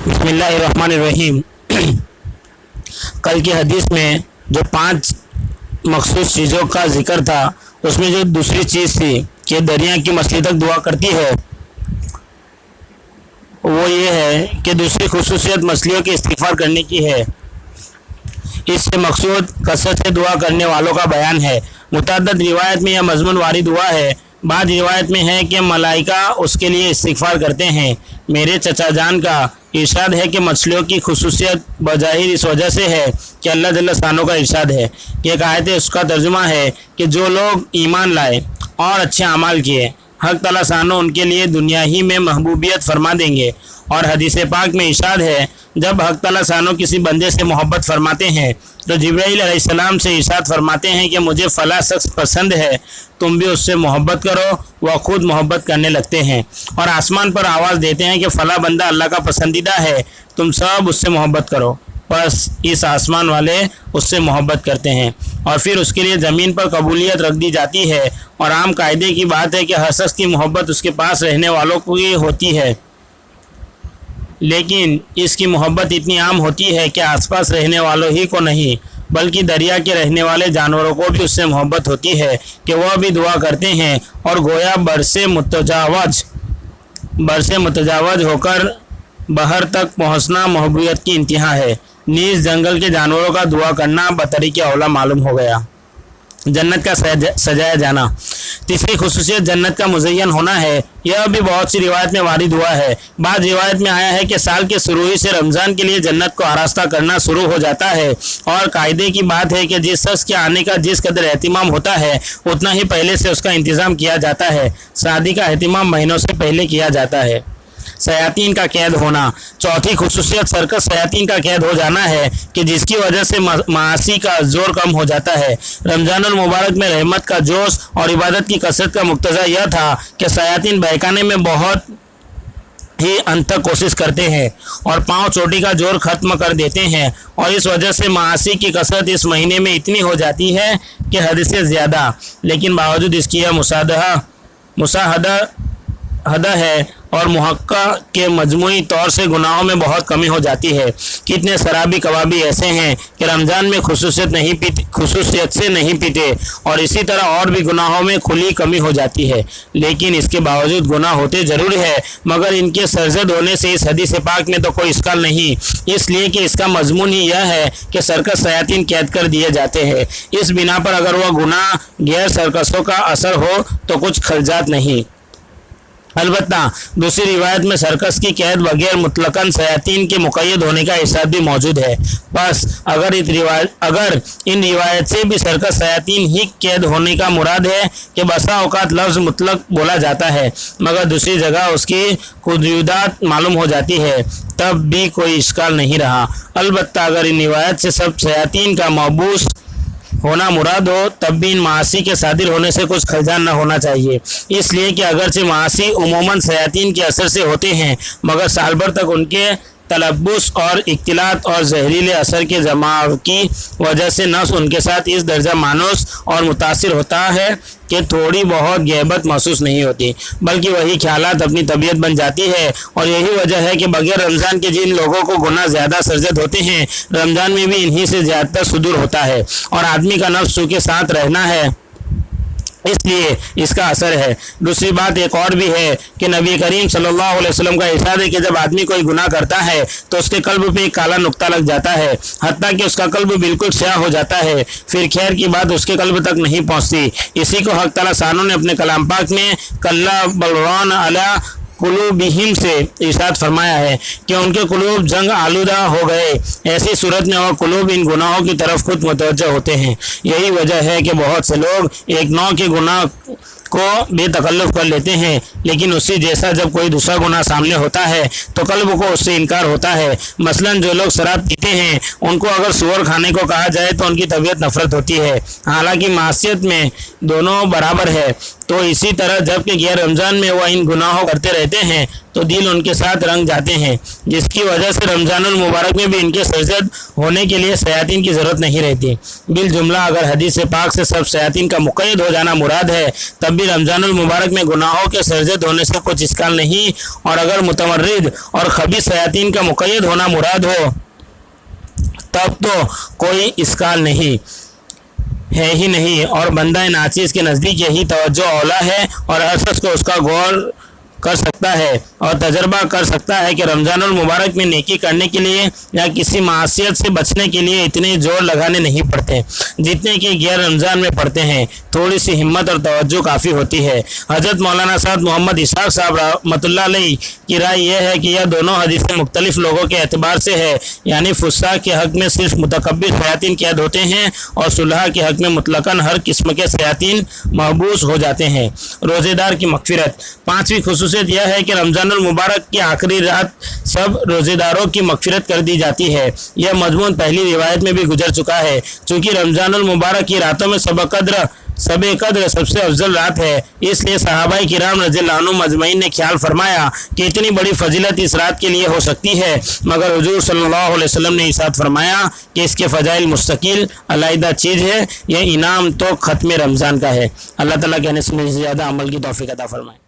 बिस्मिल्लाहिर्रहमानिर्रहीम। कल की हदीस में जो 5 मखसूस चीज़ों का जिक्र था, उसमें जो दूसरी चीज़ थी कि दरिया की मछली तक दुआ करती है, वो ये है कि दूसरी खुसूसियत मछलियों के इस्तिग़फ़ार करने की है। इससे मकसूद कसरत से दुआ करने वालों का बयान है। मुतअद्दिद रिवायत में यह मज़मून वारिद हुआ है। बाद रिवायत में है कि मलाइका उसके लिए इस्तिग़फ़ार करते हैं। मेरे चचा जान का इरशाद है कि मछलियों की खुसूसियत बज़ाहिर इस वजह से है कि अल्लाह जल्ल शानो का इरशाद है कि एक आयत है, उसका तर्जुमा है कि जो लोग ईमान लाए और अच्छे अमाल किए, हक़ तआला शानो उनके लिए दुनिया ही में महबूबियत फरमा देंगे। और हदीस पाक में इरशाद है, जब हक़ तआला शानो किसी बंदे से मोहब्बत फरमाते हैं तो जिब्राईल अलैहिस्सलाम से इरशाद फरमाते हैं कि मुझे फ़ला शख्स पसंद है, तुम भी उससे मोहब्बत करो। वह खुद मोहब्बत करने लगते हैं और आसमान पर आवाज़ देते हैं कि फ़ला बंदा अल्लाह का पसंदीदा है, तुम सब उससे मोहब्बत करो। बस इस आसमान वाले उससे मोहब्बत करते हैं और फिर उसके लिए ज़मीन पर कबूलियत रख दी जाती है। और आम कायदे की बात है कि हर शख्स की मोहब्बत उसके पास रहने वालों को ही होती है, लेकिन इसकी मोहब्बत इतनी आम होती है कि आसपास रहने वालों ही को नहीं, बल्कि दरिया के रहने वाले जानवरों को भी उससे मोहब्बत होती है कि वह भी दुआ करते हैं। और गोया बरसे मुतजावज होकर बहर तक पहुंचना महबूबियत की इंतहा है। नीज़ जंगल के जानवरों का दुआ करना बतरीके औला मालूम हो गया। जन्नत का सजाया जाना। तीसरी खुसूसियत जन्नत का मुज़य्यन होना है। यह भी बहुत सी रिवायत में वारिद हुआ है। बाद रिवायत में आया है कि साल के शुरू ही से रमज़ान के लिए जन्नत को आरास्ता करना शुरू हो जाता है। और कायदे की बात है कि जिस शख्स के आने का जिस कदर एहतिमाम होता है, उतना ही पहले से उसका इंतज़ाम किया जाता है। शादी का एहतिमाम महीनों से पहले किया जाता है। शयातीन का कैद होना। चौथी खुसूसियत सर्कस शयातीन का कैद हो जाना है कि जिसकी वजह से मासी का जोर कम हो जाता है। रमज़ानुल मुबारक में रहमत का जोश और इबादत की कसरत का मुक्तज़ा यह था कि शयातीन बहकाने में बहुत ही अंतक कोशिश करते हैं और पाँव चोटी का जोर ख़त्म कर देते हैं। और इस वजह से मासी की कसरत इस महीने में इतनी हो जाती है कि हद से ज़्यादा, लेकिन बावजूद इसकी यह मुसाहदा है और मुहक्का के मजमूई तौर से गुनाहों में बहुत कमी हो जाती है। कितने शराबी कबाबी ऐसे हैं कि रमज़ान में खुसूसियत से नहीं पीते और इसी तरह और भी गुनाहों में खुली कमी हो जाती है, लेकिन इसके बावजूद गुनाह होते ज़रूर है, मगर इनके सरजद होने से इस हदीस पाक में तो कोई इश्काल नहीं, इसलिए कि इसका मजमून ही यह है कि सर्कस शयातीन कैद कर दिए जाते हैं। इस बिना पर अगर वह गुनाह गैर सर्कसों का असर हो तो कुछ खर्जात नहीं। अलबत्ता दूसरी रिवायत में सर्कस की कैद बगैर मुतलकन शयातीन के मुक़य्यद होने का इरशाद भी मौजूद है। बस अगर इन रिवायत से भी सर्कस शयातीन ही कैद होने का मुराद है कि बसा औकात लफ्ज़ मुतलक बोला जाता है, मगर दूसरी जगह उसकी कुदरत मालूम हो जाती है, तब भी कोई इश्काल नहीं रहा। अलबत्ता अगर इन रिवायत से सब शयातीन का मबूस होना मुराद हो, तब भी इन मासी के सादिर होने से कुछ खलजान न होना चाहिए, इसलिए कि अगरचे मासी उमूमन शयातीन के असर से होते हैं, मगर साल भर तक उनके तलब्बुस और इख्तिलात और जहरीले असर के जमाव की वजह से नफ्स उनके साथ इस दर्जा मानूस और मुतासिर होता है कि थोड़ी बहुत गहबत महसूस नहीं होती, बल्कि वही ख्यालात अपनी तबीयत बन जाती है। और यही वजह है कि बगैर रमज़ान के जिन लोगों को गुनाह ज़्यादा सरजद होते हैं, रमज़ान में भी इन्हीं से ज़्यादा सुदूर होता है और आदमी का नफ्स के साथ रहना है, इसलिए इसका असर है। दूसरी बात एक और भी है कि नबी करीम सल्लल्लाहु अलैहि वसल्लम का इरशाद है कि जब आदमी कोई गुनाह करता है तो उसके कल्ब पे एक काला नुक्ता लग जाता है, हत्ता कि उसका कल्ब बिल्कुल स्याह हो जाता है, फिर खैर की बात उसके कल्ब तक नहीं पहुँचती। इसी को हक़ तआला शानो ने अपने कलाम पाक में कल्ला बलवान अला कुलूबिहिम से इरशाद फरमाया है कि उनके कुलूब जंग आलूदा हो गए। ऐसी सूरत में वह कुलूब इन गुनाहों की तरफ खुद मुतवज्जह होते हैं। यही वजह है कि बहुत से लोग एक नौ के गुनाह को बेतकल्लुफ़ कर लेते हैं, लेकिन उसी जैसा जब कोई दूसरा गुनाह सामने होता है तो कल्ब को उससे इनकार होता है। मसलन जो लोग शराब पीते हैं, उनको अगर सूअर खाने को कहा जाए तो उनकी तबीयत नफरत होती है, हालांकि मासियत में दोनों बराबर है। तो इसी तरह जबकि गैर रमज़ान में वह इन गुनाहों करते रहते हैं तो दिल उनके साथ रंग जाते हैं, जिसकी वजह से रमज़ानुल मुबारक में भी इनके सरजद होने के लिए शयातीन की ज़रूरत नहीं रहती। बिल जुमला अगर हदीस पाक से सब शयातीन का मुक़य्यद हो जाना मुराद है तब भी रमज़ानुल मुबारक में गुनाहों के सरजद होने से कुछ इश्काल नहीं, और अगर मुतमर्रिद और खबीस शयातीन का मुक़य्यद होना मुराद हो तब तो कोई इश्काल नहीं है ही नहीं, और बंदा नाचीज़ के नज़दीक यही तवज्जो औला है और हर शख्स को उसका गौर कर सकता है और तजर्बा कर सकता है कि रमज़ानुल मुबारक में नेकी करने के लिए या किसी मासियत से बचने के लिए इतने जोर लगाने नहीं पड़ते जितने कि गैर रमज़ान में पड़ते हैं। थोड़ी सी हिम्मत और तवज्जो काफ़ी होती है। हज़रत मौलाना साहब मोहम्मद इसाक साहब रहमतुल्लाह अलैह की राय यह है कि यह दोनों हदीसें मुख्तलिफ लोगों के एतबार से है, यानी फुस्साक के हक़ में सिर्फ मुतकब्बिर शयातीन कैद होते हैं और सुलहा के हक़ में मुतलकन हर किस्म के शयातीन महबूस हो जाते हैं। रोज़ेदार की मग़फ़िरत। पाँचवीं खुसूसियत यह है कि रमज़ानुल मुबारक की आखिरी रात सब रोज़ेदारों की मग़फ़िरत कर दी जाती है। यह मज़मून पहली रिवायत में भी गुजर चुका है। चूँकि रमज़ानुल मुबारक की रातों में सब कद्र सबसे अफजल रात है, इसलिए सहाबाए किराम रज़ियल्लाहु अन्हुम अजमईन ने ख्याल फरमाया कि इतनी बड़ी फजीलत इस रात के लिए हो सकती है, मगर हुजूर सल्लल्लाहु अलैहि वसल्लम ने इरशाद फरमाया कि इसके फ़ज़ाइल मुस्तकिल अलहदा चीज़ है, यह इनाम तो ख़त्म रमज़ान का है। अल्लाह ताला कहने से ज़्यादा अमल की तौफ़ीक़ अता फरमाए।